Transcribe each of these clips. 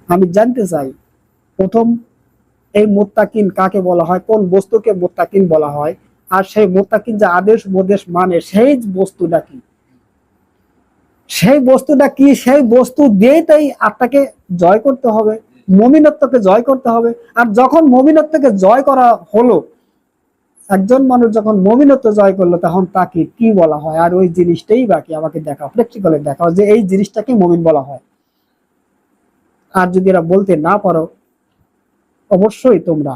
আমি জানতে চাই প্রথম এই মুত্তাকিন কাকে বলা হয়, কোন বস্তুকে মুত্তাকিন বলা হয়, আর সেই মুত্তাকিন যে আদেশ উপদেশ মানে সেই বস্তুটা কি, সেই বস্তুটা কি, সেই বস্তু দিয়েই তাই আত্মাকে জয় করতে হবে, মুমিনত্বকে জয় করতে হবে। আর যখন মুমিনত্বকে জয় করা হলো, একজন মানুষ যখন মুমিনত্ব জয় করলো, তখন তাকে কি বলা হয়? আর ওই জিনিসটাই বাকি আমাকে দেখাও, প্র্যাকটিক্যালি দেখাও যে এই জিনিসটাকে মুমিন বলা হয়। আর যদি এরা বলতে না পারো, অবশ্যই তোমরা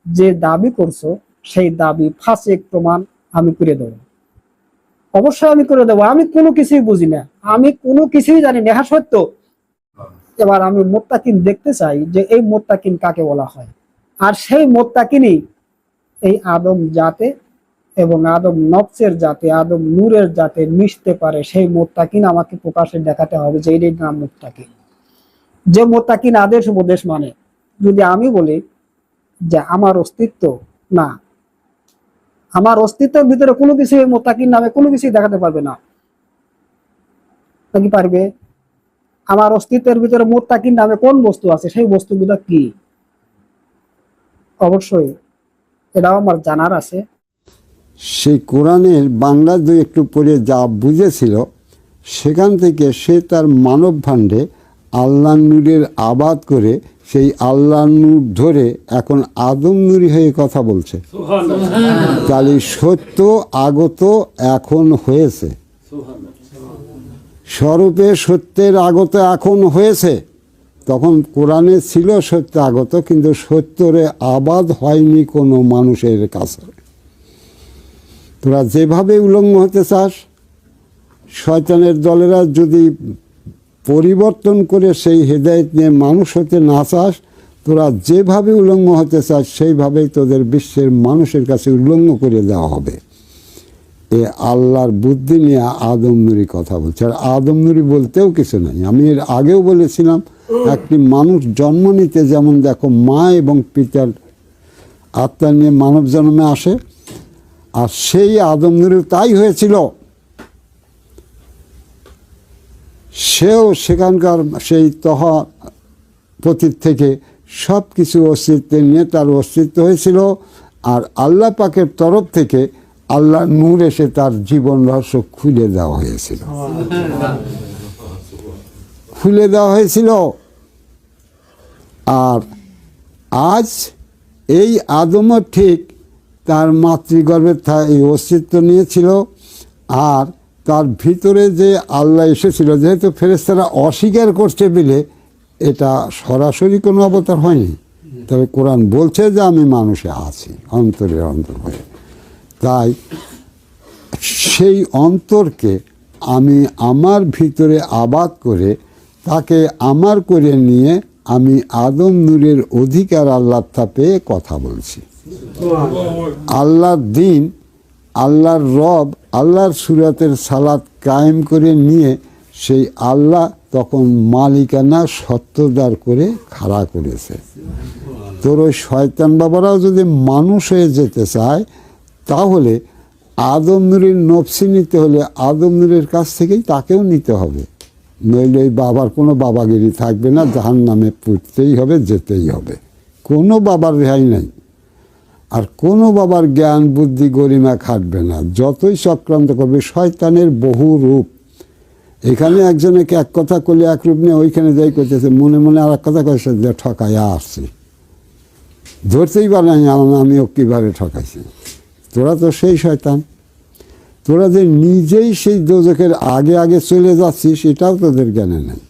যে দাবি করছো সেই দাবি ফাসিক প্রমাণ আমি করে দেবো, অবশ্যই আমি করে দেবো। আমি কোনো কিছুই বুঝি না, আমি কোনো কিছুই জানি না, হ্যাঁ সত্য। এবার আমি মুত্তাকিন দেখতে চাই যে এই মুত্তাকিন কাকে বলা হয়, আর সেই মুত্তাকিনই এই আদম জাতে এবং আদম নফসের জাতে, আদম নূরের জাতে মিশতে পারে। সেই মুত্তাকিন আমাকে প্রকাশে দেখাতে হবে যে এটাই নাম মুত্তাকিন, যে মুত্তাকিন আদেশ উপদেশ মানে। যদি আমি বলি যে আমার অস্তিত্ব না, আমার অস্তিত্বের ভিতরে কোনো কিছু মুত্তাকিন নামে কোনো কিছুই দেখাতে পারবে না, নাকি পারবে? আমার অস্তিত্বের ভিতরে মুত্তাকিন নামে কোন বস্তু আছে, সেই বস্তুগুলো কি? অবশ্যই এটাও আমার জানার আছে। সেই কোরআনের বাংলা দুই একটু পড়ে যা বুঝেছিল, সেখান থেকে সে তার মানব ভাণ্ডে আল্লাহ নূরের আবাদ করে সেই আল্লাহ নূর ধরে এখন আদম নূরি হয়ে কথা বলছে। তাহলে সত্য আগত এখন হয়েছে, স্বরূপে সত্যের আগত এখন হয়েছে। তখন কোরআনে ছিল সত্য আগত, কিন্তু সত্যরে আবাদ হয়নি কোনো মানুষের কাছে। তোরা যেভাবে উলঙ্গ হতে চাস, শয়তানের দলেরা যদি পরিবর্তন করে সেই হেদায়েত নিয়ে মানুষ হতে না চাস, তোরা যেভাবে উলঙ্গ হতে চাস সেইভাবেই তোদের বিশ্বের মানুষের কাছে উলঙ্গ করে দেওয়া হবে। এ আল্লাহর বুদ্ধি নিয়ে আদম নূরি কথা বলছে। আর আদম নূরি বলতেও কিছু নাই। আমি এর আগেও বলেছিলাম, একটি মানুষ জন্ম নিতে যেমন দেখো মা এবং পিতার আত্মা নিয়ে মানব জন্মে আসে, আর সেই আদম নূরি তাই হয়েছিল। সেও সেখানকার সেই তহাপতির থেকে সব কিছু অস্তিত্ব নিয়ে তার অস্তিত্ব হয়েছিল। আর আল্লাহ পাকের তরফ থেকে আল্লাহ নূর এসে তার জীবন রহস্য খুলে দেওয়া হয়েছিল, খুলে দেওয়া হয়েছিল। আর আজ এই আদমও ঠিক তার মাতৃগর্ভে এই অস্তিত্ব নিয়েছিল। আর তার ভিতরে যে আল্লাহ এসেছিল, যেহেতু ফেরেশতারা অস্বীকার করছে বলে এটা সরাসরি কোনো অবতার হয়নি, তবে কোরআন বলছে যে আমি মানুষে আছি অন্তরে অন্তর হয়ে। তাই সেই অন্তরকে আমি আমার ভিতরে আবাদ করে তাকে আমার করে নিয়ে আমি আদম নূরের অধিকার আল্লাহর পেয়ে কথা বলছি। আল্লাহর দিন, আল্লাহর রব, আল্লাহর সুরাতের সালাত কায়েম করে নিয়ে সেই আল্লাহ তখন মালিকানা সত্যদার করে খাড়া করেছে। তোর ওই শয়তান বাবারাও যদি মানুষ হয়ে যেতে চায়, তাহলে আদম নূরের নফসি নিতে হলে আদম নূরের কাছ থেকেই তাকেও নিতে হবে, নইলে ওই বাবার কোনো বাবাগিরি থাকবে না, জাহান্নামে পুড়তেই হবে, যেতেই হবে। কোনো বাবার রেহাই নাই। আর কোনো বাবার জ্ঞান বুদ্ধি গরিমা খাটবে না, যতই চক্রান্ত করবে। শয়তানের বহু রূপ। এখানে একজনকে এক কথা করলে এক রূপ নিয়ে ওইখানে যাই করতেছে, মনে মনে আর এক কথা করছে, যে ঠকাইয়া আসছি, ধরতেই পারে না আমিও কীভাবে ঠকাইছি। তোরা তো সেই শয়তান। তোরা যে নিজেই সেই দোজখের আগে আগে চলে যাচ্ছিস, এটাও তোদের জ্ঞানে নেই।